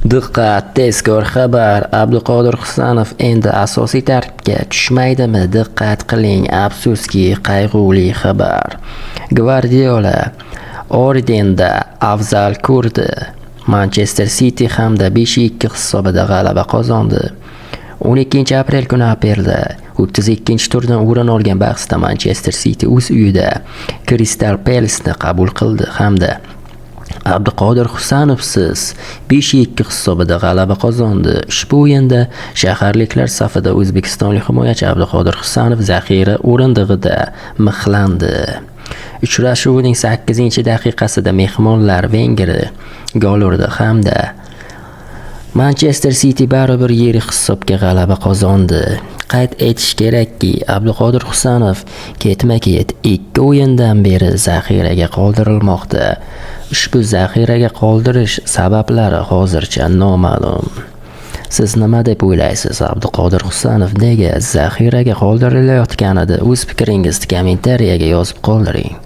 Diqqat, tezkor xabar. Abduqodir Husanov endi asosiy tarkibga tushmaydimi? Diqqat qiling, afsuski qayg'uli xabar. Gvardiola Ordenda afzal ko'rdi. Manchester City hamda 5-2 hisobida g'alaba qozondi. 12 aprel kuni Apelda 32-turdan o'rin olgan bahsda Manchester City o'z uyida Crystal Palace'ni qabul qildi hamda Abduqodir Husanovsiz 5-2 hisobida g'alaba qozondi. Ushbu o'yinda shaharliklar safida o'zbekistonlik himoyachi Abduqodir Husanov zaxira o'rindig'ida mixlandi. Uchrashuvning 8-daqiqasida mehmonlar Vengri gol urdi hamda Manchester City baribir yirik hisobga g'alaba qozondi. Qayd etish kerakki, Abduqodir Husanov ketma-ket 2 o'yindan beri zaxiraga qoldirilmoqda. Ushbu zaxiraga qoldirish sabablari hozircha noma'lum. Siz nima deb o'ylaysiz? Abduqodir Husanov nega zaxiraga qoldirilayotganida o'z fikringizni kommentariyaga yozib qoldiring.